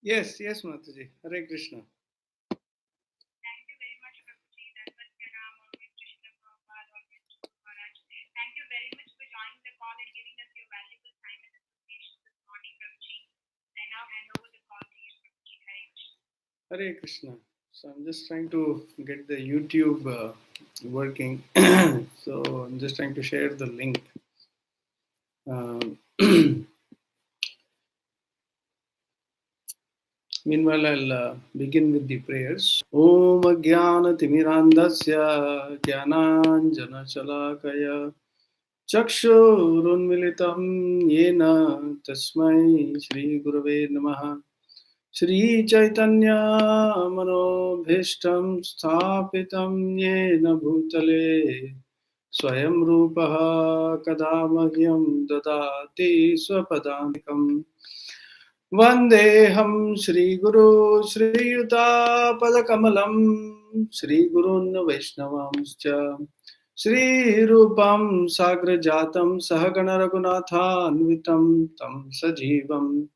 Yes, yes, Mataji. Hare Krishna. Thank you very much, Prabhuji. Dandavat Pranam, always Krishna Prabhupada, always Guru Maharaj. Thank you very much for joining the call and giving us your valuable time and association this morning, Prabhuji. I now hand over the call to you, Prabhuji. Hare Krishna. Hare Krishna. So I'm just trying to get the YouTube working. So I'm just trying to share the link. Um, Meanwhile, I'll begin with the prayers. Om Jnana Timirandasya Jnananjana Shalakaya Chakshurunmilitam Yena Tasmai Shri Gurave Namaha Shri Chaitanya Manobhishtam Sthapitam Yena Bhutale Swayam Rupaha Kadamahyam Dadati Swapadantikam Vandeham Shri Guru Shri Yuta Padakamalam Shri Gurun Vaishnavamscha Shri Rupam Sagrajatam Sahagana Raghunathanvitam Tam Sajivam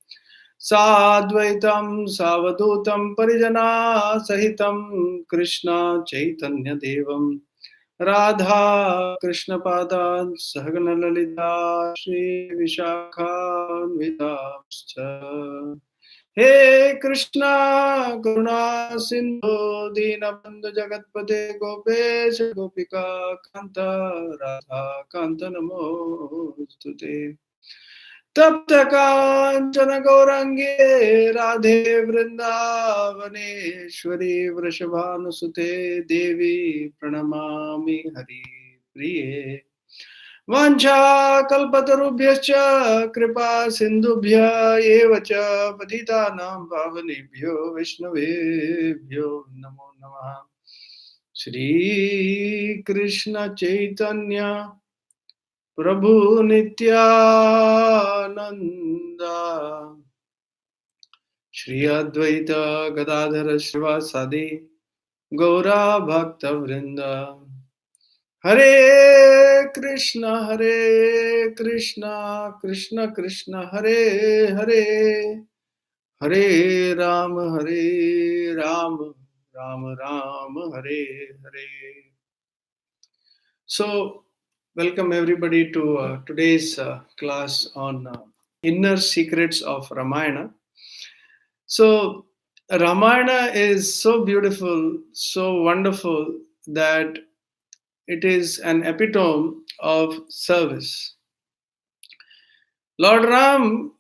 Sadvaitam Savadutam Parijana Sahitam Krishna Chaitanya Devam Radha Krishna Padan Sahagana Lalita Shri Vishakhanvitamscha He Krishna Karuna Sindhu Dinabandhu Jagatpate Gopesh Gopika Kanta Radha Kanta Namostute तप्त कांचन गौरंगे राधे वृंदावनेश्वरी वृषभानुसुते देवी प्रणमामि हरि प्रिये वाञ्छाकल्पतरुभ्यश्च कृपा सिन्धुभ्य एव च पतितानां पावनेभ्यो वैष्णवेभ्यो नमो नमः श्रीकृष्ण चैतन्य प्रभु नित्यानंद श्री अद्वैत गदाधर श्रीवासादि गौरा भक्त वृंद हरे Krishna Krishna Krishna Hare Hare Hare Ram Ram Ram Hare Hare. So welcome everybody to today's class on inner secrets of Ramayana. So Ramayana is so beautiful, so wonderful that it is an epitome of service. Lord Ram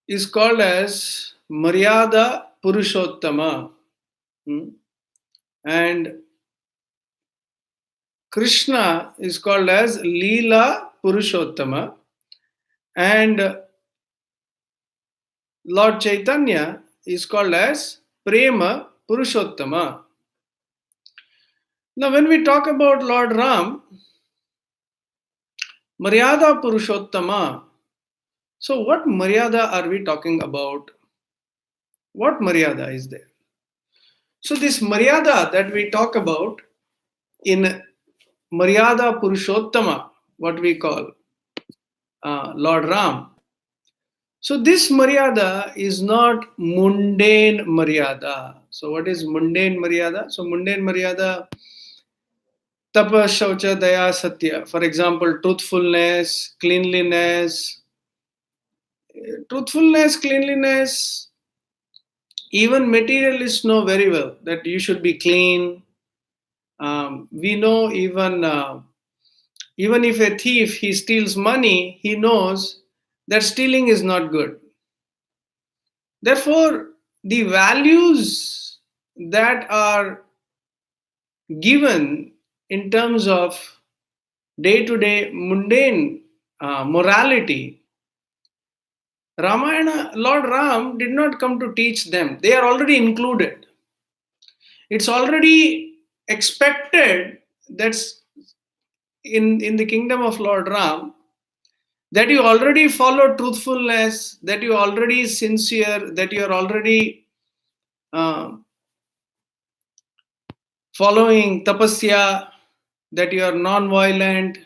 is called as Maryada Purushottama, and Krishna is called as Leela Purushottama, and Lord Chaitanya is called as Prema Purushottama. Now, when we talk about Lord Ram, Maryada Purushottama, so what Maryada are we talking about? What Maryada is there? So, this Maryada that we talk about in Maryada Purushottama, what we call Lord Ram. So, this Maryada is not mundane Maryada. So, what is mundane Maryada? So, mundane Maryada, Tapa, Shaucha, Daya, Satya. For example, truthfulness, cleanliness. Truthfulness, cleanliness, even materialists know very well that you should be clean. We know even if a thief he steals money, he knows that stealing is not good. Therefore, the values that are given in terms of day-to-day mundane morality, Ramayana, Lord Ram did not come to teach them. They are already included. It's already expected that in the kingdom of Lord Ram, that you already follow truthfulness, that you are already sincere, that you are already following tapasya, that you are non-violent,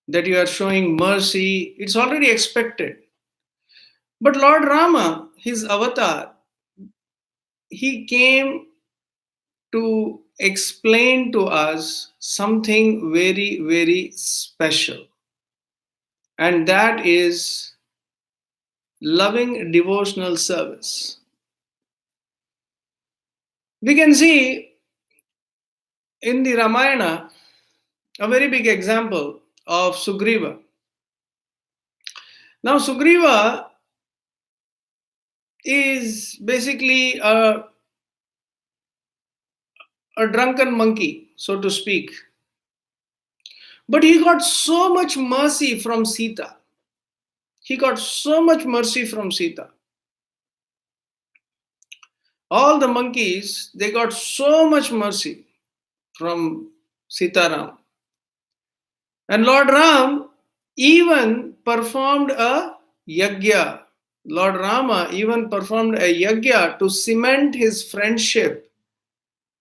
that you are showing mercy. It's already expected. But Lord Rama, his avatar, he came to explain to us something very, very special, and that is loving devotional service. We can see in the Ramayana a very big example of Sugriva. Now, Sugriva is basically a drunken monkey, so to speak. But he got so much mercy from Sita. He got so much mercy from Sita. All the monkeys, they got so much mercy from Sitaram. And Lord Ram even performed a yagya. Lord Rama even performed a yagya to cement his friendship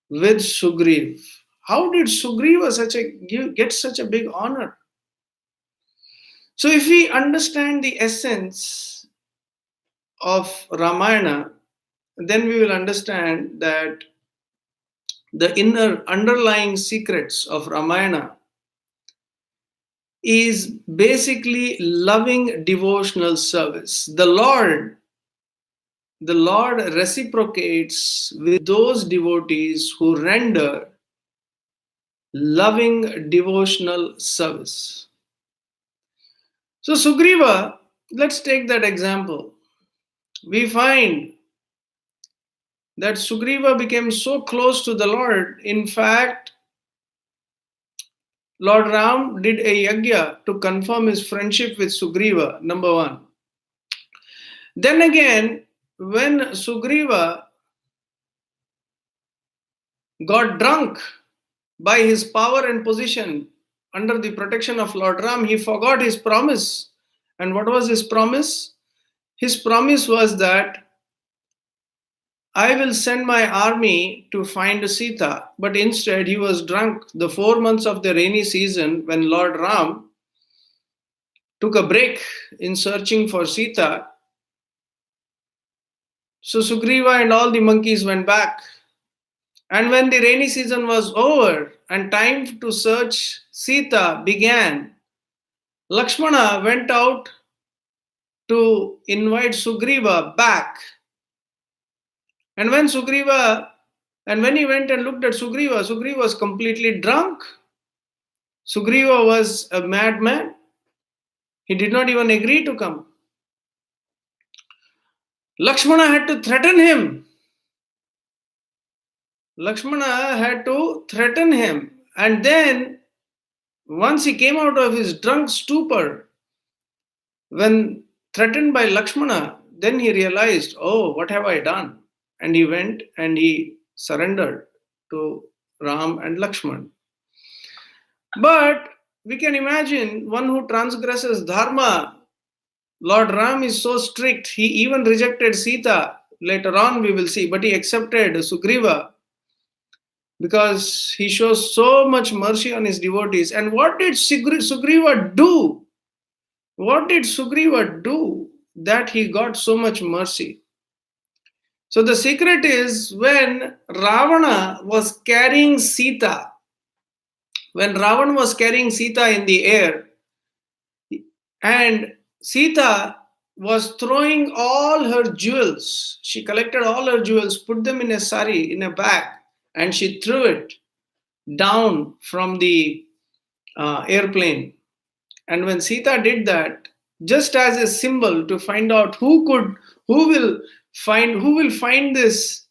with Sugriv. How did Sugriva get such a big honor? So, if we understand the essence of Ramayana, then we will understand that the inner underlying secrets of Ramayana is basically loving devotional service. The Lord reciprocates with those devotees who render loving devotional service. So, Sugriva, let's take that example. We find that Sugriva became so close to the Lord. In fact, Lord Ram did a yagya to confirm his friendship with Sugriva, number one. Then again, when Sugriva got drunk by his power and position under the protection of Lord Ram, he forgot his promise. And what was his promise? His promise was that I will send my army to find Sita. But instead, he was drunk the 4 months of the rainy season when Lord Ram took a break in searching for Sita. So Sugriva and all the monkeys went back. And when the rainy season was over and time to search Sita began, Lakshmana went out to invite Sugriva back. And when he went and looked at Sugriva, Sugriva was completely drunk. Sugriva was a madman. He did not even agree to come. Lakshmana had to threaten him. Lakshmana had to threaten him. And then, once he came out of his drunk stupor, when threatened by Lakshmana, then he realized, oh, what have I done? And he went and he surrendered to Ram and Lakshman. But we can imagine one who transgresses dharma. Lord Ram is so strict, he even rejected Sita. Later on, we will see, but he accepted Sugriva because he shows so much mercy on his devotees. And what did Sugriva do? What did Sugriva do that he got so much mercy? So the secret is when Ravana was carrying Sita, when Ravan was carrying Sita in the air, and Sita was throwing all her jewels. She collected all her jewels, put them in a sari, in a bag, and she threw it down from the airplane. And when Sita did that, just as a symbol to find out who will find this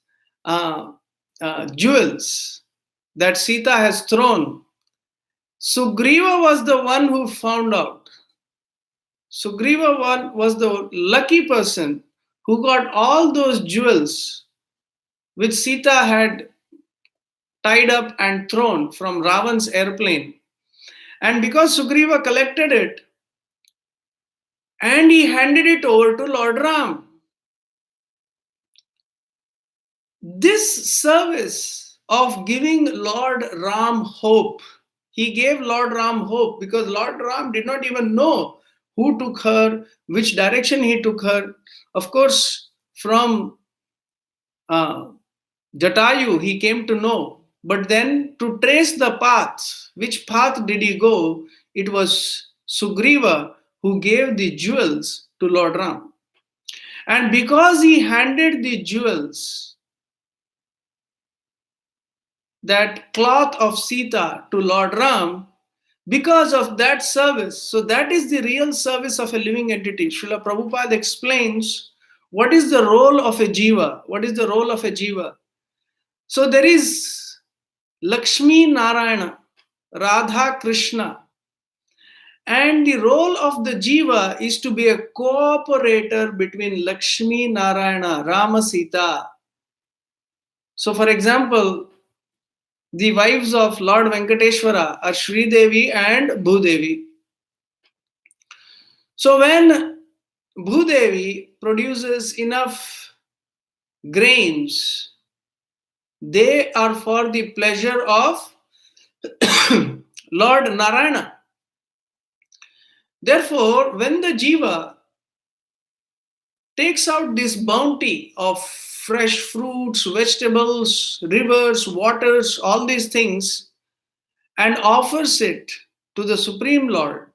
jewels that Sita has thrown, Sugriva was the one who found out. Sugriva was the lucky person who got all those jewels which Sita had tied up and thrown from Ravan's airplane. And because Sugriva collected it and he handed it over to Lord Ram, this service of giving Lord Ram hope, he gave Lord Ram hope because Lord Ram did not even know who took her, which direction he took her. Of course, from uh, Jatayu, he came to know. But then to trace the path, which path did he go? It was Sugriva who gave the jewels to Lord Ram. And because he handed the jewels, that cloth of Sita to Lord Ram, because of that service, so that is the real service of a living entity. Srila Prabhupada explains what is the role of a jiva. What is the role of a jiva? So there is Lakshmi Narayana, Radha Krishna, and the role of the jiva is to be a cooperator between Lakshmi Narayana, Rama Sita. So, for example, the wives of Lord Venkateshwara are Sri Devi and Bhudevi. So, when Bhudevi produces enough grains, they are for the pleasure of Lord Narayana. Therefore, when the jiva takes out this bounty of fresh fruits, vegetables, rivers, waters, all these things, and offers it to the Supreme Lord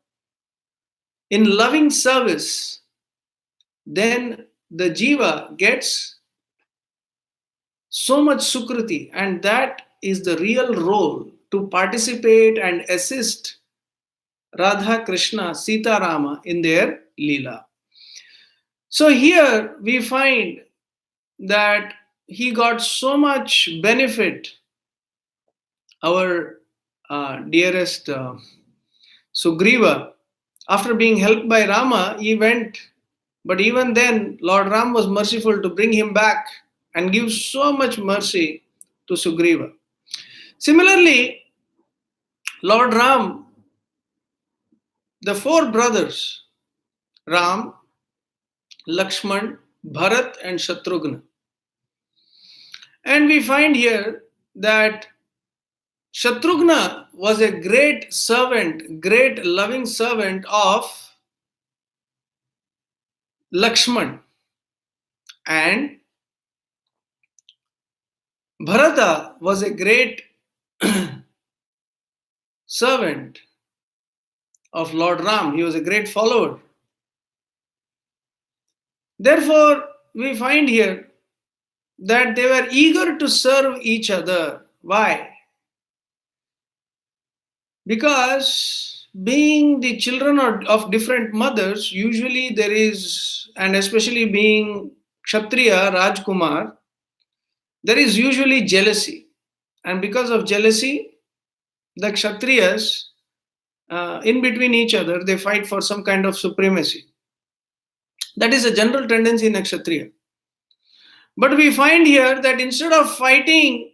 in loving service, then the jiva gets so much sukriti, and that is the real role to participate and assist Radha Krishna, Sita Rama in their Leela. So here we find that he got so much benefit, our dearest Sugriva. After being helped by Rama, he went, but even then, Lord Ram was merciful to bring him back and give so much mercy to Sugriva. Similarly, Lord Ram, the four brothers, Ram, Lakshman, Bharat, and Shatrughna. And we find here that Shatrughna was a great servant, great loving servant of Lakshman. And Bharata was a great servant of Lord Ram. He was a great follower. Therefore, we find here that they were eager to serve each other. Why? Because being the children of different mothers, usually there is, and especially being Kshatriya, Rajkumar, there is usually jealousy. And because of jealousy, the Kshatriyas, in between each other, they fight for some kind of supremacy. That is a general tendency in a Kshatriya. But we find here that instead of fighting,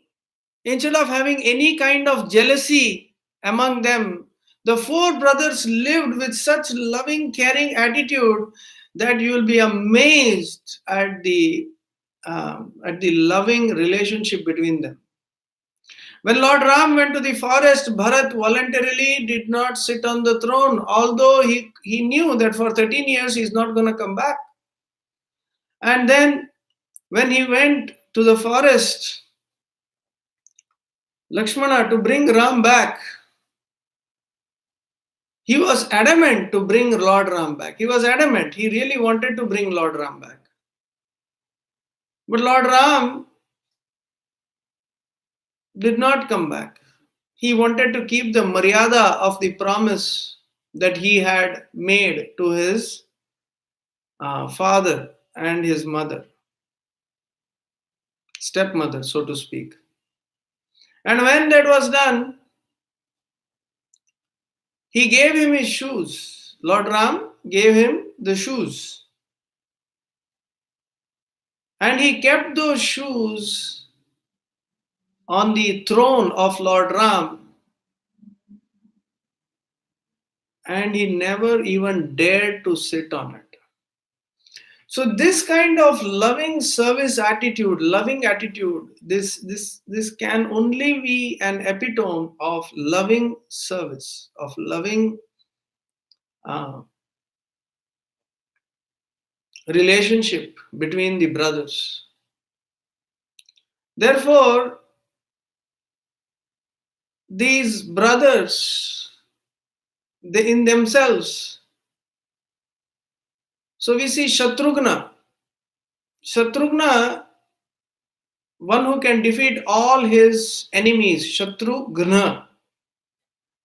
instead of having any kind of jealousy among them, the four brothers lived with such loving, caring attitude that you will be amazed at the loving relationship between them. When Lord Ram went to the forest, Bharat voluntarily did not sit on the throne, although he knew that for 13 years he is not going to come back. And then when he went to the forest, Lakshmana, to bring Ram back, he was adamant to bring Lord Ram back. He was adamant. He really wanted to bring Lord Ram back. But Lord Ram did not come back. He wanted to keep the maryada of the promise that he had made to his father and his mother, stepmother, so to speak. And when that was done, he gave him his shoes. Lord Ram gave him the shoes. And he kept those shoes on the throne of Lord Ram, and he never even dared to sit on it. So this kind of loving service attitude, loving attitude, this can only be an epitome of loving service, of loving relationship between the brothers. Therefore, these brothers, they in themselves. So we see Shatrughna. Shatrughna, one who can defeat all his enemies, Shatrughna,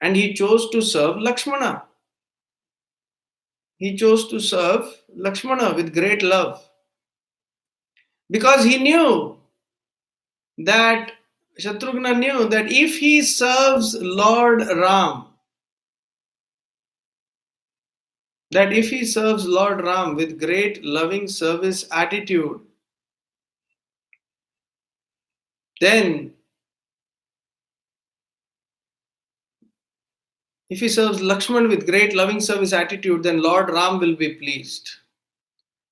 and he chose to serve Lakshmana. He chose to serve Lakshmana with great love because he knew that Shatrughna knew that if he serves Lord Ram, that if he serves Lord Ram with great loving service attitude, then if he serves Lakshman with great loving service attitude, then Lord Ram will be pleased.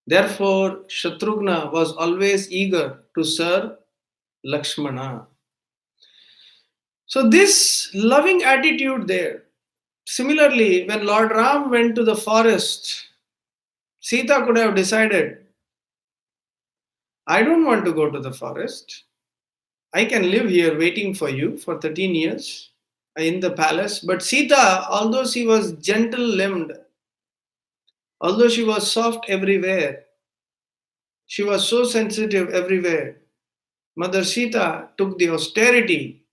Therefore, Shatrughna was always eager to serve Lakshmana. So, this loving attitude there. Similarly, when Lord Ram went to the forest, Sita could have decided, I don't want to go to the forest. I can live here waiting for you for 13 years in the palace. But Sita, although she was gentle limbed, although she was soft everywhere, she was so sensitive everywhere. Mother Sita took the austerity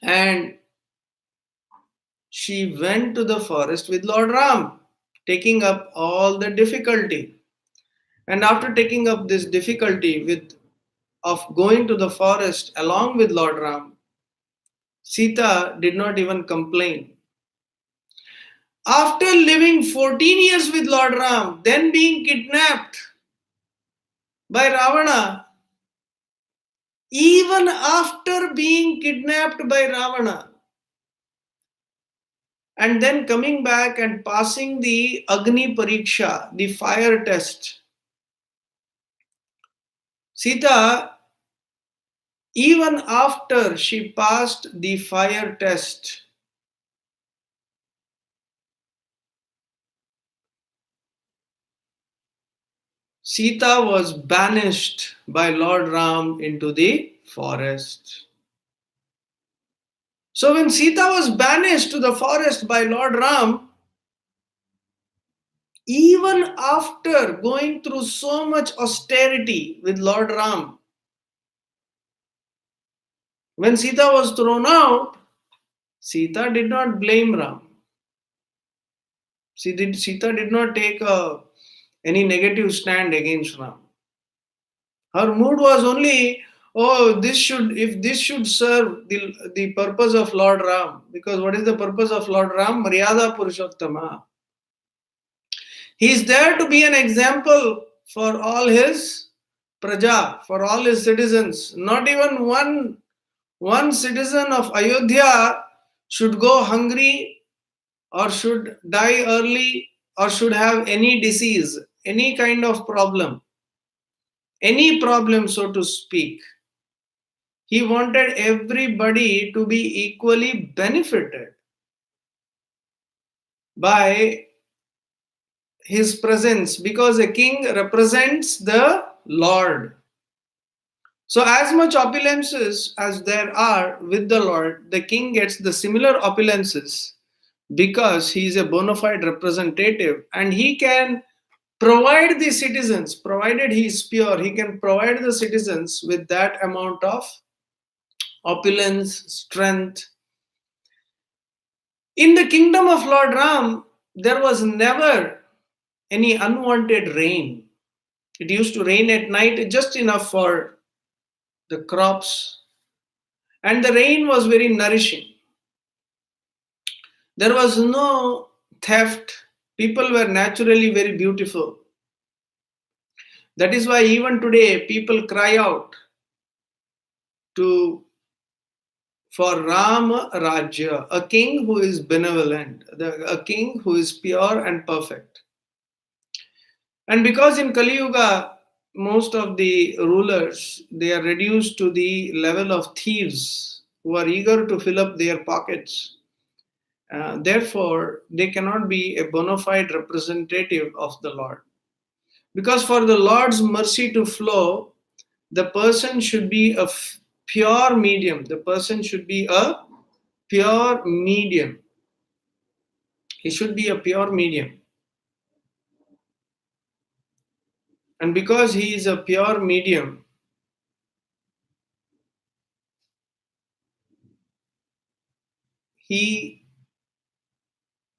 and she went to the forest with Lord Ram, taking up all the difficulty. And after taking up this difficulty of going to the forest along with Lord Ram, Sita did not even complain. After living 14 years with Lord Ram, then being kidnapped by Ravana, even after being kidnapped by Ravana, and then coming back and passing the Agni Pariksha, the fire test, Sita, even after she passed the fire test, Sita was banished by Lord Ram into the forest. So when Sita was banished to the forest by Lord Ram, even after going through so much austerity with Lord Ram, when Sita was thrown out, Sita did not blame Ram. Sita did not take any negative stand against Ram. Her mood was only, oh, this should serve the purpose of Lord Ram. Because what is the purpose of Lord Ram? Maryada Purushottama. He is there to be an example for all his praja, for all his citizens. Not even one citizen of Ayodhya should go hungry or should die early or should have any disease, any kind of problem, any problem, so to speak. He wanted everybody to be equally benefited by his presence because a king represents the Lord. So, as much opulences as there are with the Lord, the king gets the similar opulences because he is a bona fide representative and he can provide the citizens, provided he is pure, he can provide the citizens with that amount of opulence, strength. In the kingdom of Lord Ram, there was never any unwanted rain. It used to rain at night just enough for the crops, and the rain was very nourishing. There was no theft. People were naturally very beautiful. That is why even today people cry out to for Ram Rajya, a king who is benevolent, a king who is pure and perfect. And because in Kali Yuga, most of the rulers they are reduced to the level of thieves who are eager to fill up their pockets. Therefore, they cannot be a bona fide representative of the Lord. Because for the Lord's mercy to flow, the person should be a pure medium. The person should be a pure medium. He should be a pure medium. And because he is a pure medium, he,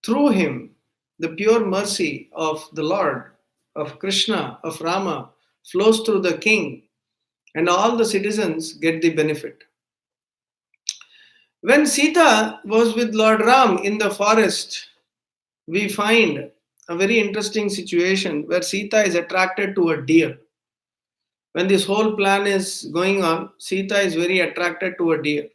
through him, the pure mercy of the Lord, of Krishna, of Rama, flows through the king, and all the citizens get the benefit. When Sita was with Lord Ram in the forest, we find a very interesting situation where Sita is attracted to a deer. When this whole plan is going on, Sita is very attracted to a deer.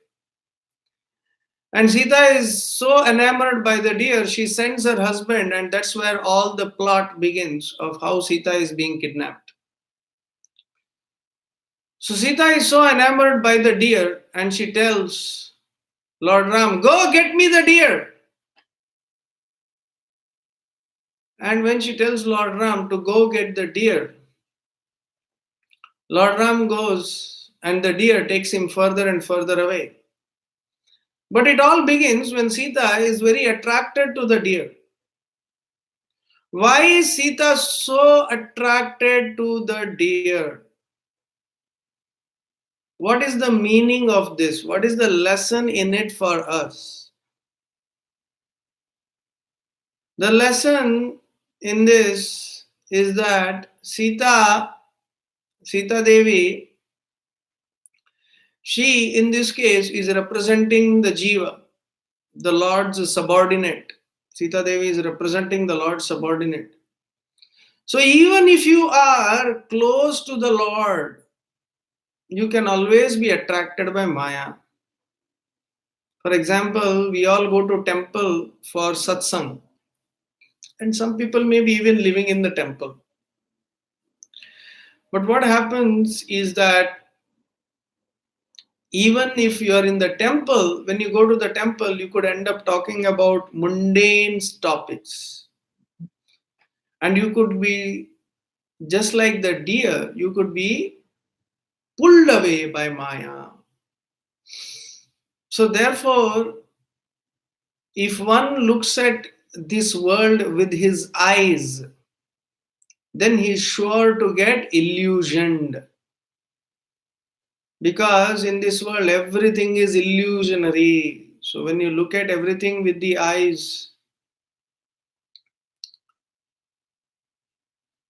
And Sita is so enamored by the deer, she sends her husband, and that's where all the plot begins of how Sita is being kidnapped. So Sita is so enamored by the deer, and she tells Lord Ram, "Go get me the deer." And when she tells Lord Ram to go get the deer, Lord Ram goes, and the deer takes him further and further away. But it all begins when Sita is very attracted to the deer. Why is Sita so attracted to the deer? What is the meaning of this? What is the lesson in it for us? The lesson in this is that Sita Devi, she in this case is representing the Jiva, the Lord's subordinate. Sita Devi is representing the Lord's subordinate. So even if you are close to the Lord, you can always be attracted by Maya. For example, we all go to temple for satsang, and some people may be even living in the temple. But what happens is that even if you are in the temple, when you go to the temple, you could end up talking about mundane topics. And you could be, just like the deer, you could be pulled away by Maya. So, therefore, if one looks at this world with his eyes, then he's sure to get illusioned. Because in this world, everything is illusionary. So, when you look at everything with the eyes,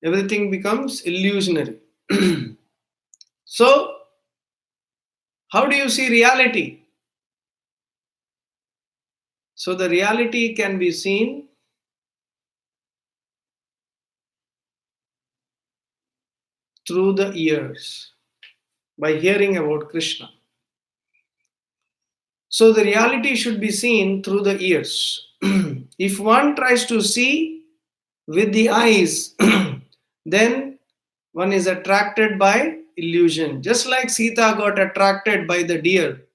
everything becomes illusionary. So, how do you see reality? So, the reality can be seen through the ears by hearing about Krishna. So, the reality should be seen through the ears. If one tries to see with the eyes, then one is attracted by illusion. Just like Sita got attracted by the deer.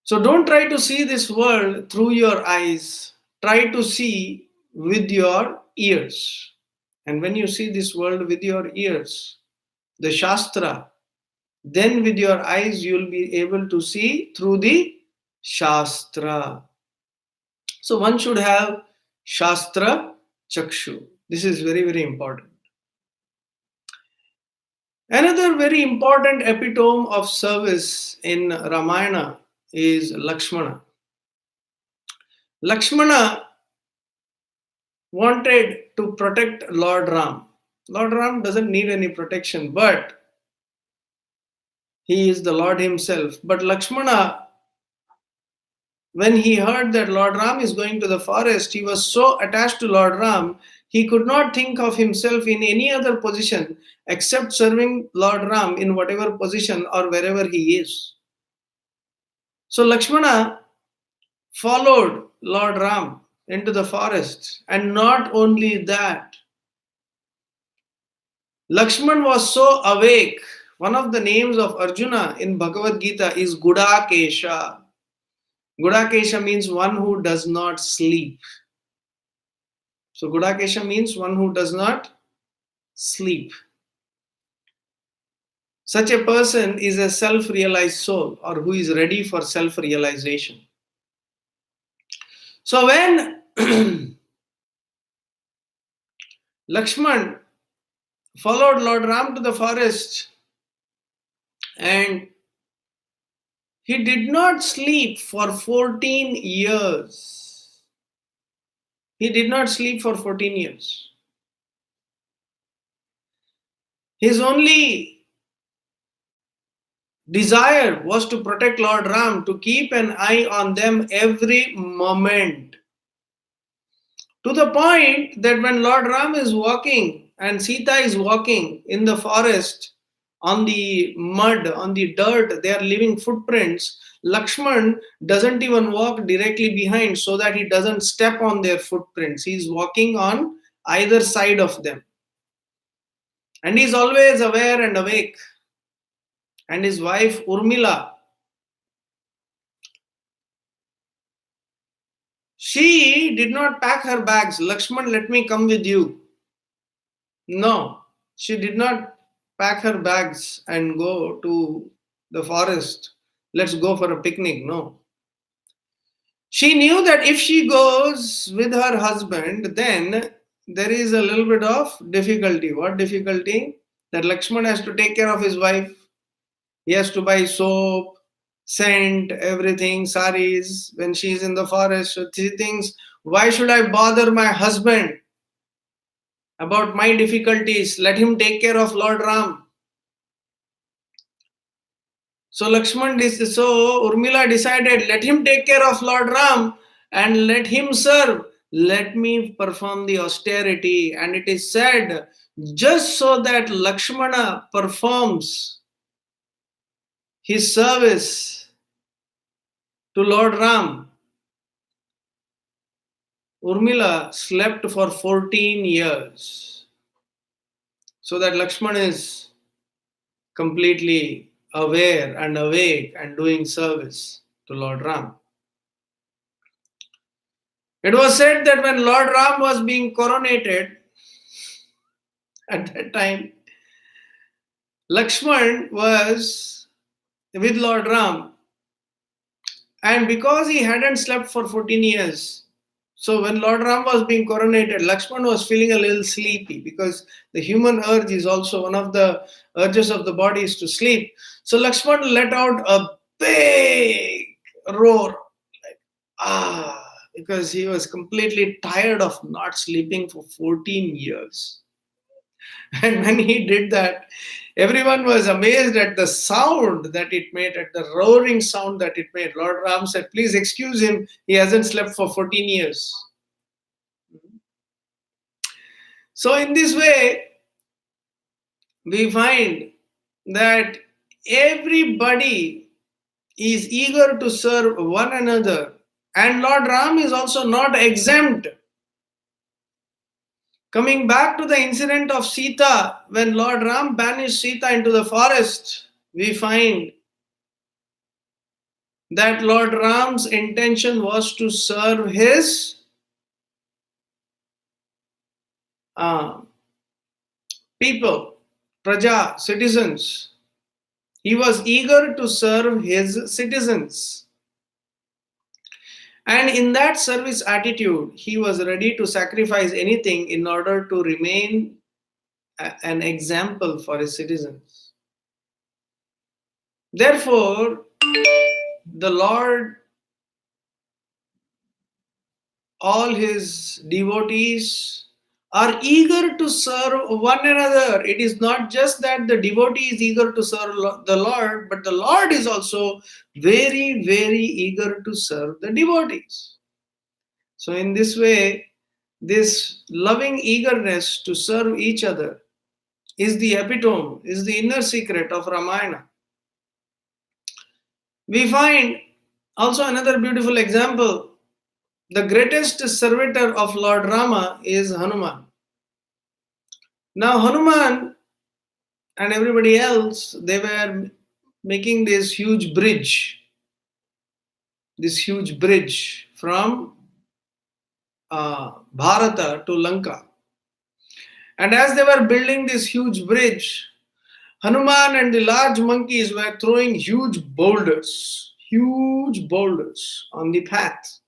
So don't try to see this world through your eyes. Try to see with your ears. And when you see this world with your ears, the Shastra, then with your eyes you'll be able to see through the Shastra. So one should have Shastra Chakshu. This is very, very important. Another very important epitome of service in Ramayana is Lakshmana. Lakshmana wanted to protect Lord Ram. Lord Ram doesn't need any protection, but he is the Lord himself. But Lakshmana, when he heard that Lord Ram is going to the forest, he was so attached to Lord Ram, he could not think of himself in any other position except serving Lord Ram in whatever position or wherever he is. So Lakshmana followed Lord Ram into the forest, and not only that, Lakshman was so awake. One of the names of Arjuna in Bhagavad Gita is Gudakesha. Gudakesha means one who does not sleep. So Gudakesha means one who does not sleep. Such a person is a self realized soul or who is ready for self realization. So when Lakshman followed Lord Ram to the forest and he did not sleep for 14 years. He did not sleep for 14 years. His only desire was to protect Lord Ram, to keep an eye on them every moment. To the point that when Lord Ram is walking and Sita is walking in the forest on the mud, on the dirt, they are leaving footprints. Lakshman doesn't even walk directly behind so that he doesn't step on their footprints. He's walking on either side of them. And he's always aware and awake. And his wife Urmila, she did not pack her bags. Lakshman, let me come with you. No, she did not pack her bags and go to the forest. Let's go for a picnic. No. She knew that if she goes with her husband, then there is a little bit of difficulty. What difficulty? That Lakshman has to take care of his wife. He has to buy soap, scent, everything, saris when she is in the forest. So she thinks, why should I bother my husband about my difficulties? Let him take care of Lord Ram. So Urmila decided, let him take care of Lord Ram and let him serve. Let me perform the austerity. And it is said, just so that Lakshmana performs his service to Lord Ram, Urmila slept for 14 years. So that Lakshmana is completely aware and awake and doing service to Lord Ram. It was said that when Lord Ram was being coronated, at that time, Lakshman was with Lord Ram, and because he hadn't slept for 14 years, so when Lord Ram was being coronated, Lakshman was feeling a little sleepy because the human urge is also one of the urges of the body is to sleep. So Lakshman let out a big roar, like, because he was completely tired of not sleeping for 14 years. And when he did that, everyone was amazed at the sound that it made, at the roaring sound that it made. Lord Ram said, please excuse him, he hasn't slept for 14 years. So, in this way, we find that everybody is eager to serve one another, and Lord Ram is also not exempt. Coming back to the incident of Sita, when Lord Ram banished Sita into the forest, we find that Lord Ram's intention was to serve his uh, people, praja, citizens. He was eager to serve his citizens. And in that service attitude, he was ready to sacrifice anything in order to remain an example for his citizens. Therefore, the Lord, all his devotees are eager to serve one another. It is not just that the devotee is eager to serve the Lord, but the Lord is also very, very eager to serve the devotees. So, in this way, this loving eagerness to serve each other is the epitome, is the inner secret of Ramayana. We find also another beautiful example. The greatest servitor of Lord Rama is Hanuman. Now, Hanuman and everybody else, they were making this huge bridge from Bharata to Lanka. And as they were building this huge bridge, Hanuman and the large monkeys were throwing huge boulders on the path.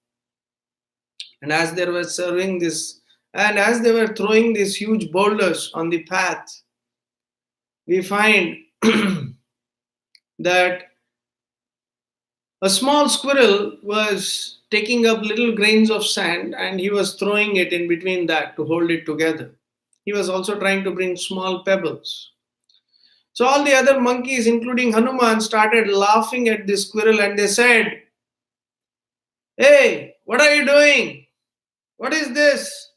And as they were serving this, and as they were throwing these huge boulders on the path, we find that a small squirrel was taking up little grains of sand and he was throwing it in between that to hold it together. He was also trying to bring small pebbles. So all the other monkeys, including Hanuman, started laughing at the squirrel and they said, "Hey, what are you doing? What is this?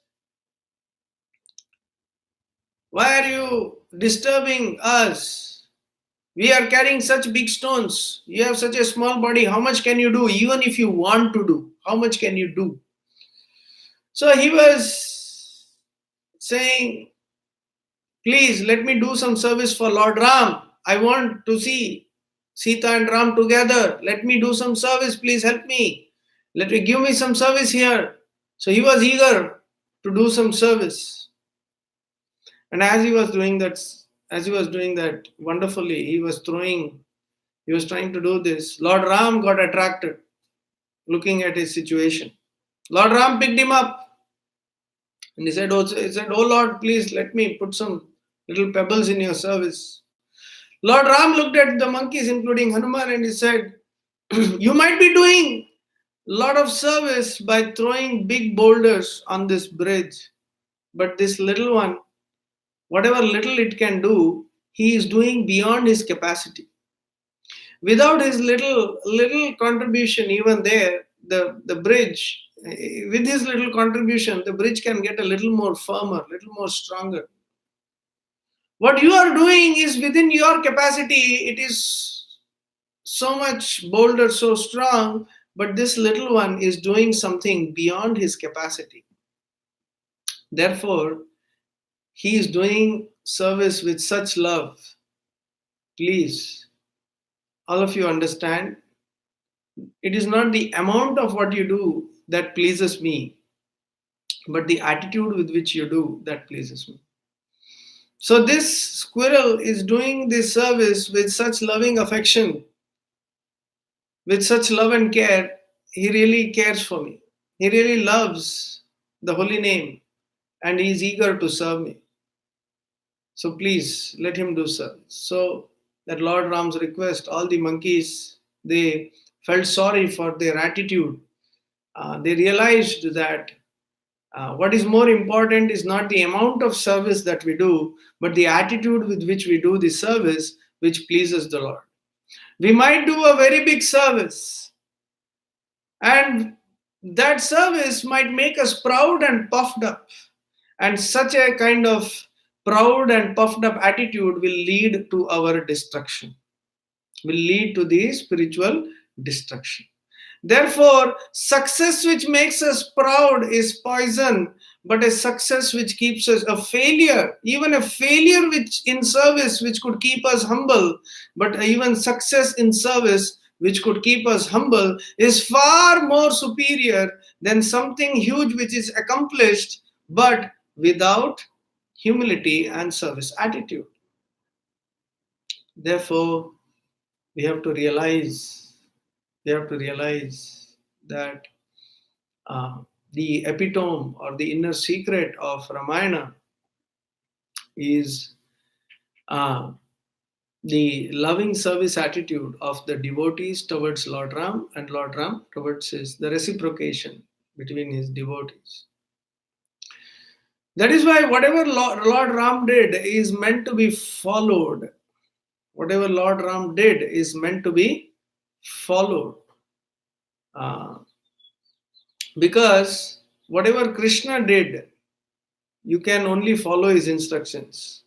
Why are you disturbing us? We are carrying such big stones. You have such a small body. How much can you do? Even if you want to do, how much can you do?" So he was saying, "Please let me do some service for Lord Ram. I want to see Sita and Ram together. Let me do some service. Please help me. Let me give me some service here." So he was eager to do some service. And as he was doing that wonderfully, he was trying to do this. Lord Ram got attracted looking at his situation. Lord Ram picked him up and "Oh Lord, please let me put some little pebbles in your service." Lord Ram looked at the monkeys, including Hanuman, and he said, "You might be doing a lot of service by throwing big boulders on this bridge, but this little one, whatever little it can do, he is doing beyond his capacity. Without his little contribution, even there, the bridge, with his little contribution, the bridge can get a little more firmer, little more stronger. What you are doing is within your capacity. It is so much bolder, so strong, but this little one is doing something beyond his capacity. Therefore, he is doing service with such love. Please, all of you understand, it is not the amount of what you do that pleases me, but the attitude with which you do that pleases me." So, this squirrel is doing this service with such loving affection, with such love and care. He really cares for me. He really loves the holy name and he is eager to serve me. So please let him do service. So at Lord Ram's request, all the monkeys, they felt sorry for their attitude. They realized that what is more important is not the amount of service that we do, but the attitude with which we do the service, which pleases the Lord. We might do a very big service, and that service might make us proud and puffed up. And such a kind of proud and puffed up attitude will lead to our destruction, will lead to the spiritual destruction. Therefore, success which makes us proud is poison, but a success which keeps us a failure, even a failure which in service which could keep us humble, but even success in service which could keep us humble is far more superior than something huge which is accomplished but without humility and service attitude. Therefore, we have to realize we have to realize that the epitome or the inner secret of Ramayana is uh, the loving service attitude of the devotees towards Lord Ram and Lord Ram towards the reciprocation between his devotees. That is why whatever Lord Ram did is meant to be followed. Whatever Lord Ram did is meant to be followed. Uh, because whatever Krishna did, you can only follow his instructions.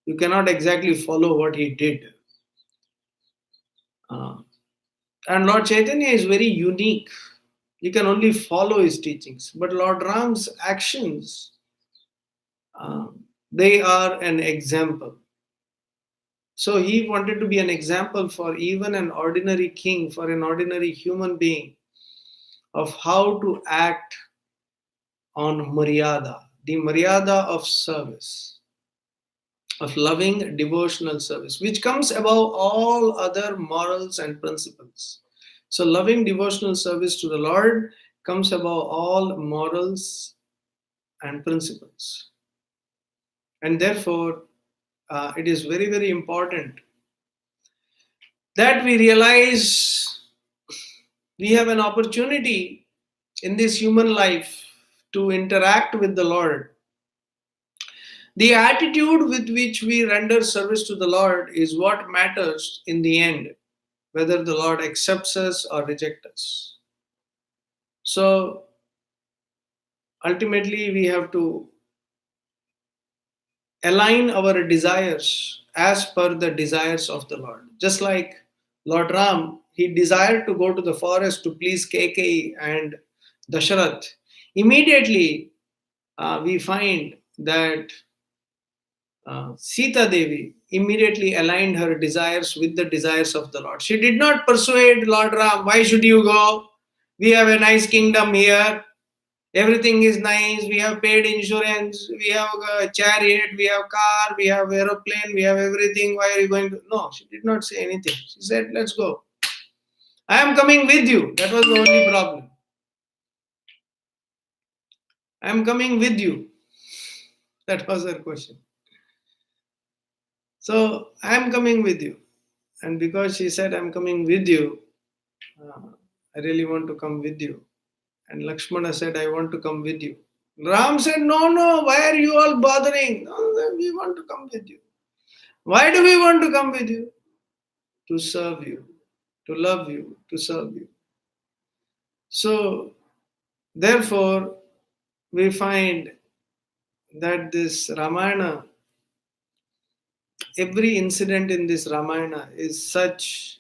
You cannot exactly follow what he did. Uh, and Lord Chaitanya is very unique. You can only follow his teachings. But Lord Ram's actions, they are an example. So he wanted to be an example for even an ordinary king, for an ordinary human being, of how to act on Maryada, the Maryada of service, of loving devotional service, which comes above all other morals and principles. So, loving devotional service to the Lord comes above all morals and principles. And therefore, it is very, very important that we realize we have an opportunity in this human life to interact with the Lord. The attitude with which we render service to the Lord is what matters in the end, whether the Lord accepts us or rejects us. So ultimately, we have to align our desires as per the desires of the Lord. Just like Lord Ram, he desired to go to the forest to please Keikei and Dasharath. Immediately, we find that Sita Devi immediately aligned her desires with the desires of the Lord. She did not persuade Lord Ram, why should you go? We have a nice kingdom here. Everything is nice. We have paid insurance. We have a chariot. We have car. We have aeroplane. We have everything. Why are you going to? No, she did not say anything. She said, let's go. I am coming with you. That was the only problem. I am coming with you. That was her question. So I am coming with you. And because she said, I'm coming with you, uh, I really want to come with you. And Lakshmana said, I want to come with you. Ram said, no, no, why are you all bothering? No, we want to come with you. Why do we want to come with you? To serve you, to love you, to serve you. So, therefore, we find that this Ramayana, every incident in this Ramayana is such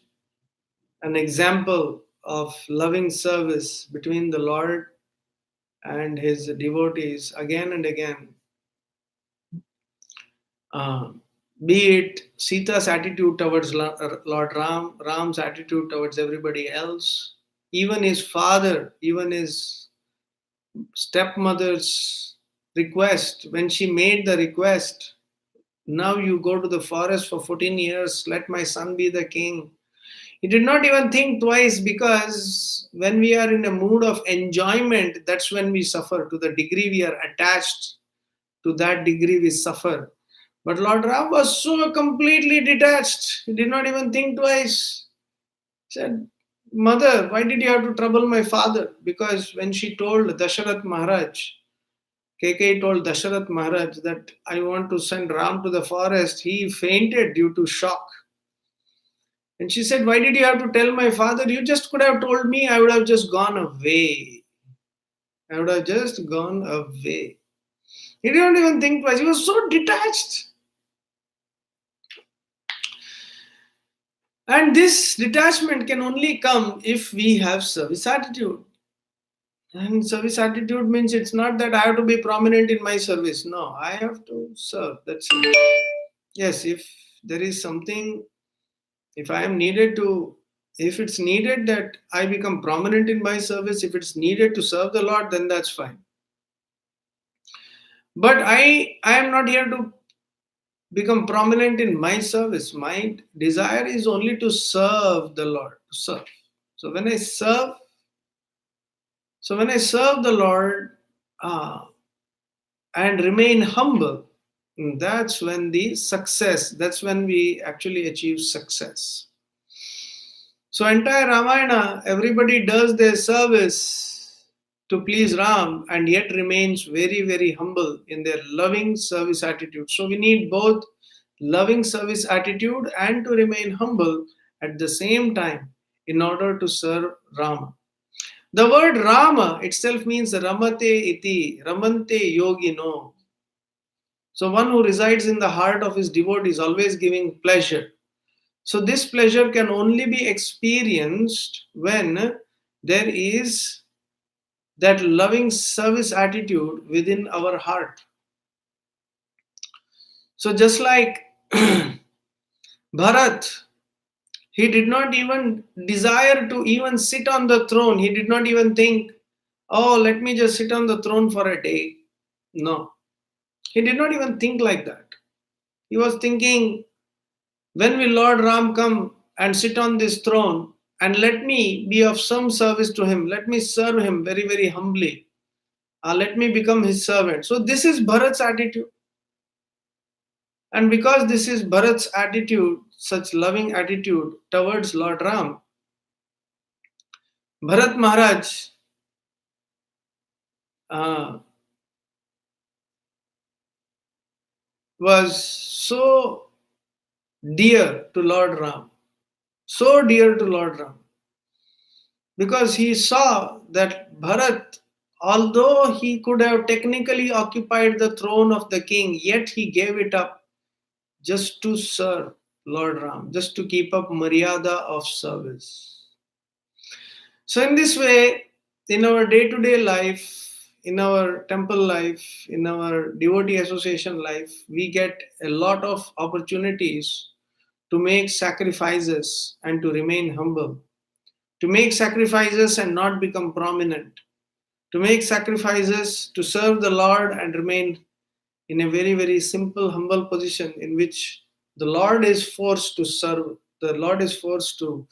an example of loving service between the Lord and his devotees again and again. Uh, be it Sita's attitude towards Lord Ram, Ram's attitude towards everybody else, even his father, even his stepmother's request, when she made the request, now you go to the forest for 14 years, let my son be the king. He did not even think twice, because when we are in a mood of enjoyment, that's when we suffer. To the degree we are attached, to that degree we suffer. But Lord Ram was so completely detached, he did not even think twice. He said, Mother, why did you have to trouble my father? Because when she told Dasharath Maharaj, KK told Dasharath Maharaj that I want to send Ram to the forest, he fainted due to shock. And she said, why did you have to tell my father? You just could have told me, I would have just gone away. I would have just gone away. He didn't even think twice. He was so detached. And this detachment can only come if we have service attitude. And service attitude means it's not that I have to be prominent in my service. No, I have to serve. That's it. Yes, if there is something, if I am needed to, if it's needed that I become prominent in my service, if it's needed to serve the Lord, then that's fine. But I am not here to become prominent in my service. My desire is only to serve the Lord, to serve. So when I serve, the Lord uh, and remain humble, that's when the success, that's when we actually achieve success. So entire Ramayana, everybody does their service to please Ram and yet remains very, very humble in their loving service attitude. So we need both loving service attitude and to remain humble at the same time in order to serve Rama. The word Rama itself means Ramate iti, Ramante yogino. So one who resides in the heart of his devotees, always giving pleasure. So this pleasure can only be experienced when there is that loving service attitude within our heart. So just like Bharat, he did not even desire to even sit on the throne. He did not even think, Oh, let me just sit on the throne for a day. No, he did not even think like that. He was thinking, when will Lord Ram come and sit on this throne and let me be of some service to him? Let me serve him very, very humbly. Let me become his servant. So, this is Bharat's attitude. And because this is Bharat's attitude, such loving attitude towards Lord Ram, Bharat Maharaj uh, was so dear to Lord Ram, so dear to Lord Ram, because he saw that Bharat, although he could have technically occupied the throne of the king, yet he gave it up just to serve Lord Ram, just to keep up Maryada of service. So, in this way, in our day to day life, in our temple life, in our devotee association life, we get a lot of opportunities to make sacrifices and to remain humble, to make sacrifices and not become prominent, to make sacrifices to serve the Lord and remain in a very, very simple, humble position in which the Lord is forced to serve, the Lord is forced to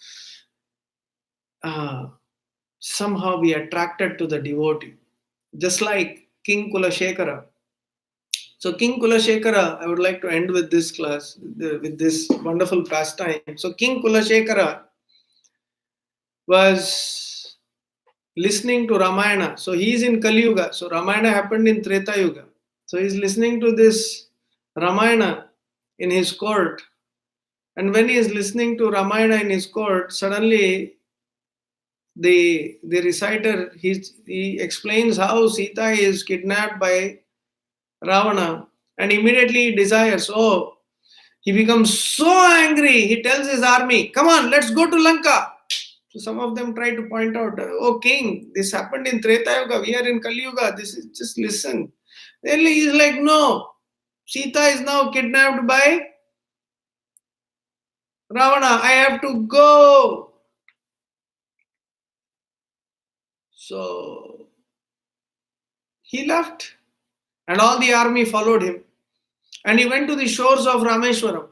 uh, somehow be attracted to the devotee. Just like King Kulashekara. So, King Kulashekara, I would like to end with this class, with this wonderful pastime. So, King Kulashekara was listening to Ramayana. So, he is in Kali Yuga. So, Ramayana happened in Treta Yuga. So, he's listening to this Ramayana in his court. And when he is listening to Ramayana in his court, suddenly the reciter he explains how Sita is kidnapped by Ravana, and immediately he desires. Oh, he becomes so angry. He tells his army, "Come on, let's go to Lanka." So some of them try to point out, "Oh, king, this happened in Treta Yuga. We are in Kali Yuga. This is just listen." Then he's like, "No, Sita is now kidnapped by Ravana. I have to go." So he left, and all the army followed him. And he went to the shores of Rameshwaram.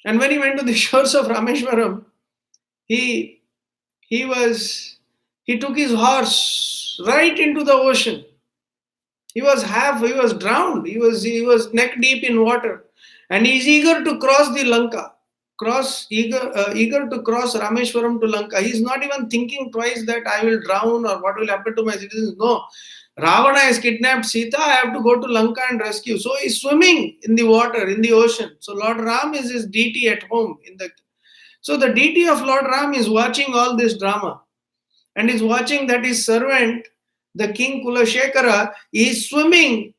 And when he went to the shores of Rameshwaram, he he was he took his horse right into the ocean. He was drowned. He was neck deep in water, and he's eager to cross the Lanka, eager to cross Rameshwaram to Lanka. He's not even thinking twice that I will drown or what will happen to my citizens. No, Ravana has kidnapped Sita. I have to go to Lanka and rescue. So he's swimming in the water, in the ocean. So Lord Ram is his deity at home. So the deity of Lord Ram is watching all this drama, and is watching that his servant, the king Kulashekara, is swimming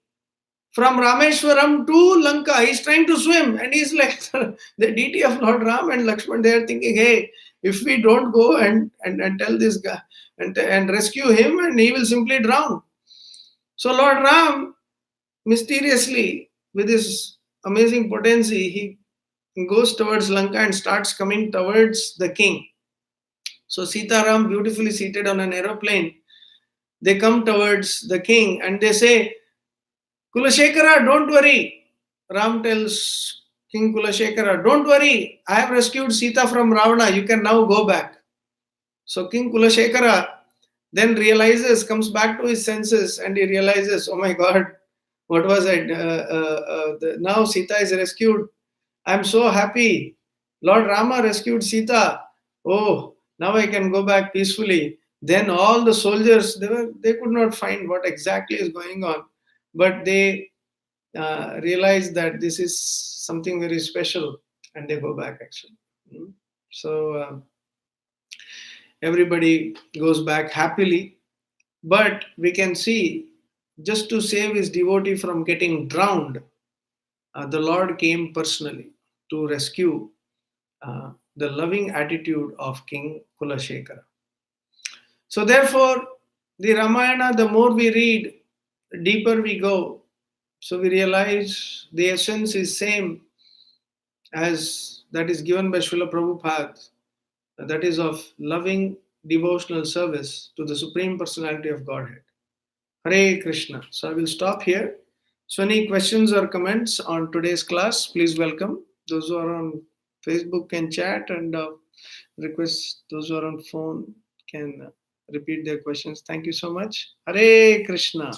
from Rameshwaram to Lanka. He's trying to swim, and he's like the deity of Lord Ram and Lakshman. They are thinking, hey, if we don't go and tell this guy and rescue him, and he will simply drown. So Lord Ram, mysteriously, with his amazing potency, he goes towards Lanka and starts coming towards the king. So Sitaram, beautifully seated on an aeroplane, they come towards the king and they say, Kulashekara, don't worry. Ram tells King Kulashekara, don't worry, I have rescued Sita from Ravana, you can now go back. So King Kulashekara then comes back to his senses, and he realizes, oh my God, what was I? Now Sita is rescued. I'm so happy. Lord Rama rescued Sita. Oh, now I can go back peacefully. Then all the soldiers, they could not find what exactly is going on, but they realize that this is something very special, and they go back actually. Mm. So everybody goes back happily, but we can see, just to save his devotee from getting drowned, the Lord came personally to rescue the loving attitude of King Kulashekara. So therefore, the Ramayana, the more we read, deeper we go. So we realize the essence is same as that is given by Srila Prabhupada, that is of loving devotional service to the Supreme Personality of Godhead. Hare Krishna. So I will stop here. So any questions or comments on today's class, please welcome. Those who are on Facebook can chat, and request those who are on phone can repeat their questions. Thank you so much. Hare Krishna.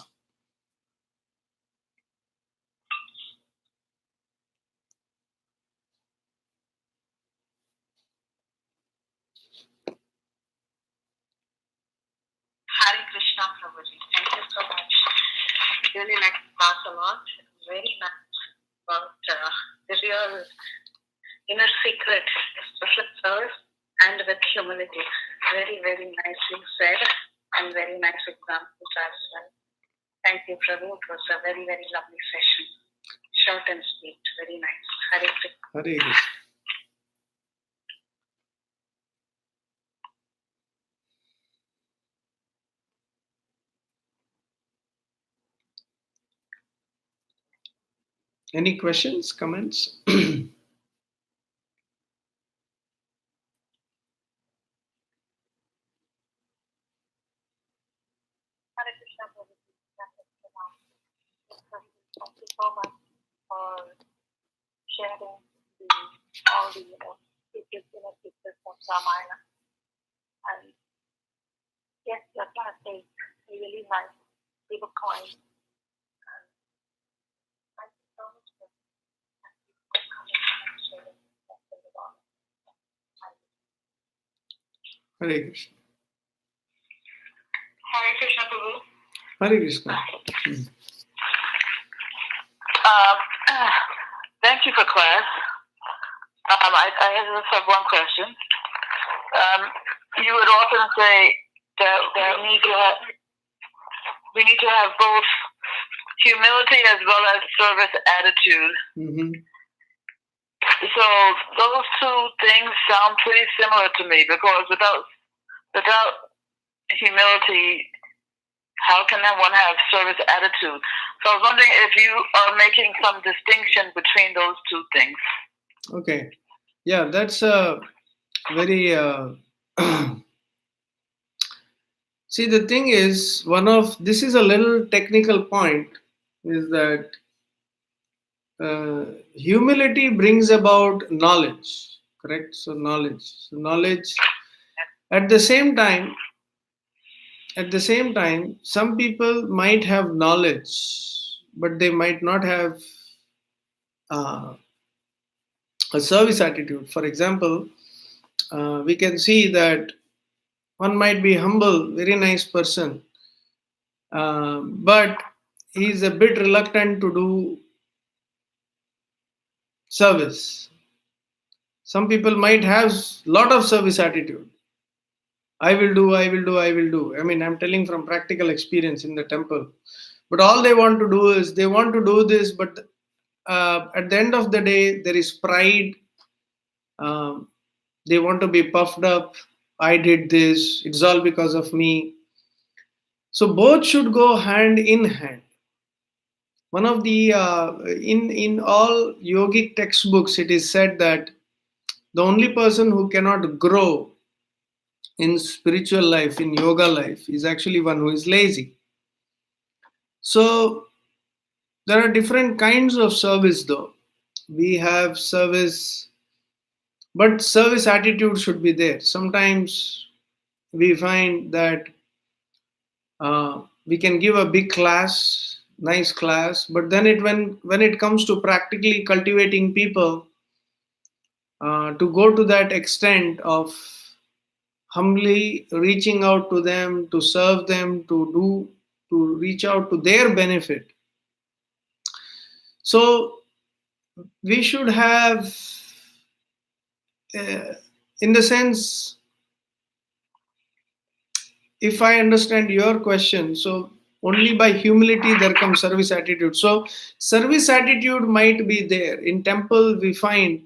Hare Krishna, Prabhuji. Thank you so much. Really like the class a lot. Very nice about the real inner secret, especially service and with humility. Very, very nicely said and very nice examples as well. Thank you, Prabhu. It was a very, very lovely session. Short and sweet. Very nice. Hare Krishna. Hare Krishna. Any questions, comments? Hare Krishna, Prabhuji. Thank you so much for sharing all the secrets and secrets of Ramayana. And yes, your class is really nice. Leave a coin. And thank you so much for coming and sharing something about it. Hare Krishna. Hare Krishna, Prabhu. Hare Krishna. Thank you for class. I just have one question. You would often say that we need to have both humility as well as service attitude. Mm-hmm. So those two things sound pretty similar to me, because without humility, how can one have service attitude? So I was wondering if you are making some distinction between those two things. Okay. Yeah, that's a very. See, the thing is, this is a little technical point, is that humility brings about knowledge, correct? So knowledge. At the same time, some people might have knowledge, but they might not have uh, a service attitude. For example, we can see that one might be humble, very nice person, but he's a bit reluctant to do service. Some people might have lot of service attitude. I will do, I will do, I will do. I mean, I'm telling from practical experience in the temple. But all they want to do is they want to do this, but at the end of the day, there is pride. Um, they want to be puffed up. I did this. It's all because of me. So both should go hand in hand. One of the in all yogic textbooks, it is said that the only person who cannot grow in spiritual life, in yoga life, is actually one who is lazy. So there are different kinds of service, though. We have service, but service attitude should be there. Sometimes we find that we can give a big class, nice class, but then when it comes to practically cultivating people, to go to that extent of humbly reaching out to them, to serve them, to reach out to their benefit. So we should have, uh, in the sense, if I understand your question, so only by humility there comes service attitude. So service attitude might be there in temple. We find,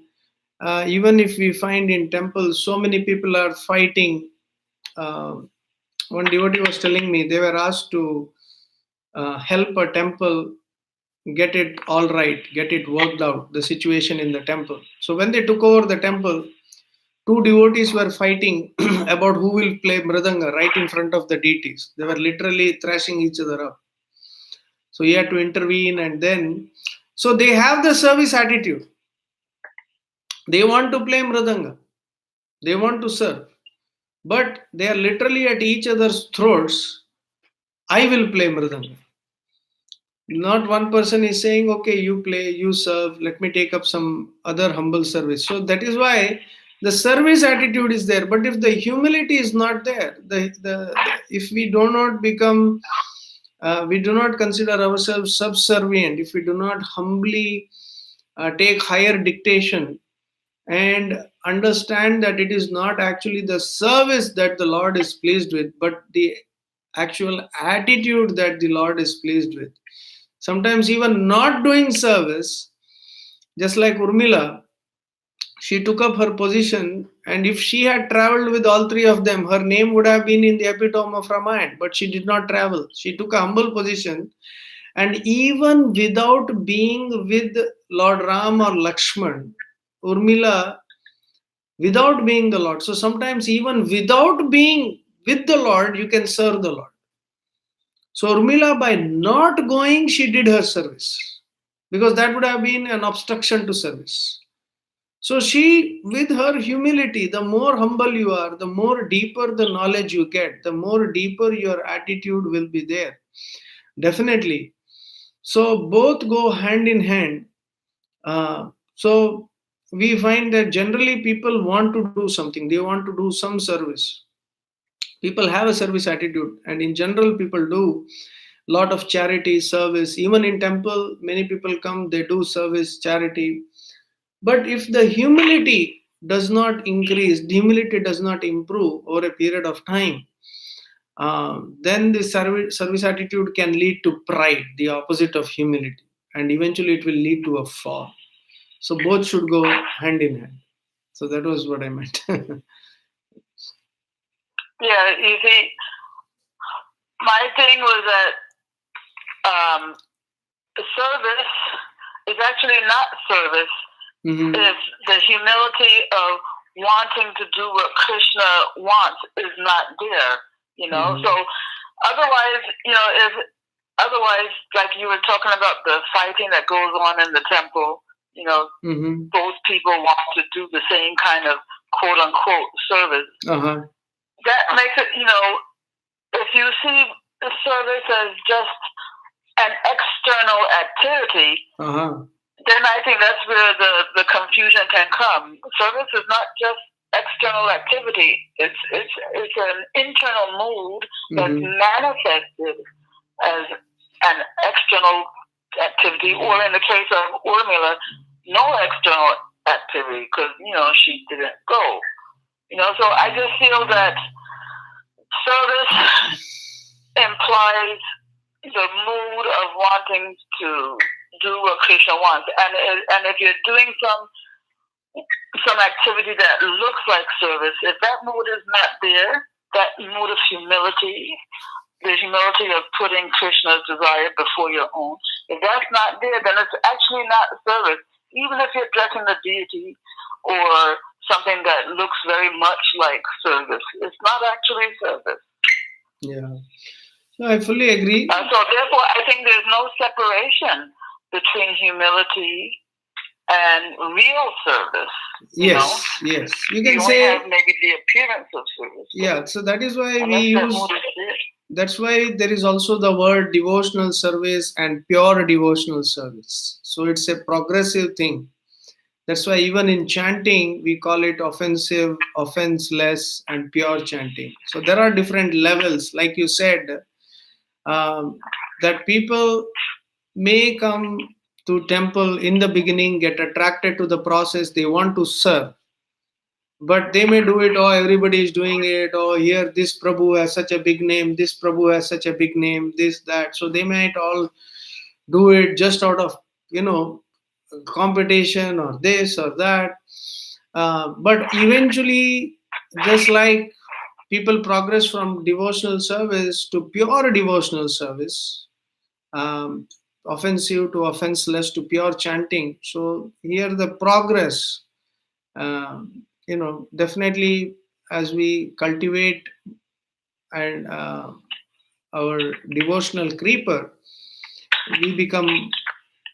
even if we find in temple, so many people are fighting. One devotee was telling me they were asked to help a temple get it all right, get it worked out, the situation in the temple. So when they took over the temple, Two devotees were fighting about who will play mridanga right in front of the deities. They were literally thrashing each other up. So he had to intervene, and then, so they have the service attitude. They want to play mridanga. They want to serve. But they are literally at each other's throats. I will play mridanga. Not one person is saying, okay, you play, you serve, let me take up some other humble service. So that is why the service attitude is there. But if the humility is not there, if we do not become, we do not consider ourselves subservient, if we do not humbly take higher dictation and understand that it is not actually the service that the Lord is pleased with, but the actual attitude that the Lord is pleased with. Sometimes even not doing service, just like Urmila, she took up her position, and if she had traveled with all three of them, her name would have been in the epitome of Ramayana, but she did not travel. She took a humble position, and even without being with Lord Ram or Lakshman, Urmila, without being the Lord. So sometimes even without being with the Lord, you can serve the Lord. So Urmila, by not going, she did her service because that would have been an obstruction to service. So she, with her humility, the more humble you are, the more deeper the knowledge you get, the more deeper your attitude will be there. Definitely. So both go hand in hand. So we find that generally people want to do something, they want to do some service. People have a service attitude, and in general people do lot of charity service. Even in temple many people come, they do service, charity. But if the humility does not increase, the humility does not improve over a period of time, then the service attitude can lead to pride, the opposite of humility, and eventually it will lead to a fall. So both should go hand in hand. So that was what I meant. Yeah, you see, my thing was that the service is actually not service. Mm-hmm. If the humility of wanting to do what Krishna wants is not there, Mm-hmm. So otherwise, if otherwise, like you were talking about the fighting that goes on in the temple, Mm-hmm. both people want to do the same kind of quote unquote service. Uh-huh. That makes it, if you see the service as just an external activity, then I think that's where the confusion can come. Service is not just external activity; it's an internal mood that's manifested as an external activity, or in the case of Urmila, no external activity because she didn't go. So I just feel that service implies the mood of wanting to do what Krishna wants, and if you're doing some activity that looks like service, if that mood is not there, that mood of humility, the humility of putting Krishna's desire before your own, if that's not there, then it's actually not service. Even if you're dressing the deity or something that looks very much like service, it's not actually service. Yeah. No, I fully agree. So therefore, I think there's no separation between humility and real service. Yes, yes. You can you say have maybe the appearance of service. Yeah, so that is why we use. That's why there is also the word devotional service and pure devotional service. So it's a progressive thing. That's why even in chanting, we call it offensive, offenseless, and pure chanting. So there are different levels, like you said, that people may come to temple in the beginning, get attracted to the process, they want to serve. But they may do it, oh, everybody is doing it, oh, here this Prabhu has such a big name, this Prabhu has such a big name, this, that. So they might all do it just out of, competition or this or that. But eventually, just like people progress from devotional service to pure devotional service, um, offensive to offenseless to pure chanting. So here the progress uh, definitely as we cultivate and our devotional creeper, we become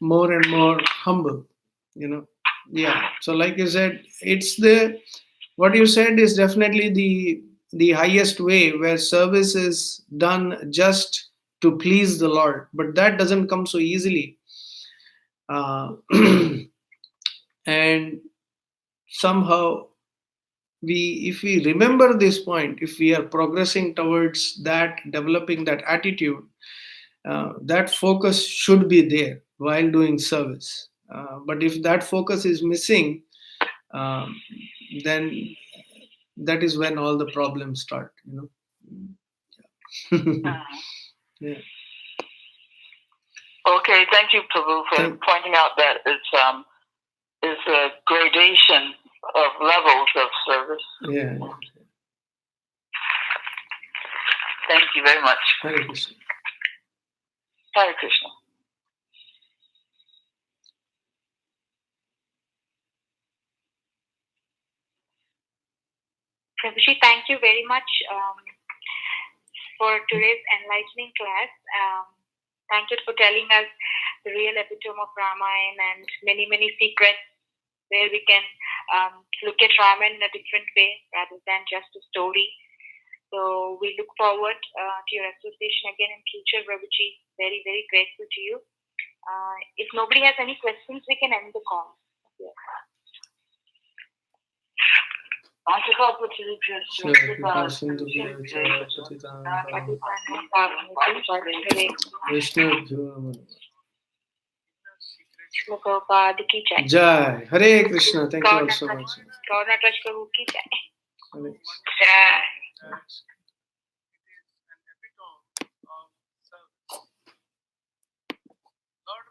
more and more humble. you know yeah, so like you said, it's the what you said is definitely the highest way, where service is done just to please the Lord, but that doesn't come so easily. uh, and somehow, if we remember this point, if we are progressing towards that, developing that attitude, that focus should be there while doing service. But if that focus is missing, um, then that is when all the problems start. Yeah. Okay, thank you, Prabhu, for pointing out that it's a gradation of levels of service. Yeah. Thank you very much. Hare Krishna. Hare Krishna. Prabhuji, thank you very much for today's enlightening class. Thank you for telling us the real epitome of Ramayana and many, many secrets where we can look at Ramayana in a different way rather than just a story. So we look forward to your association again in future, Prabhuji. Very, very grateful to you. If nobody has any questions, we can end the call. Yeah. Jai. Hare Krishna. Thank you all so much. Gaurnath Prabhu ki jai. Hare. Jai.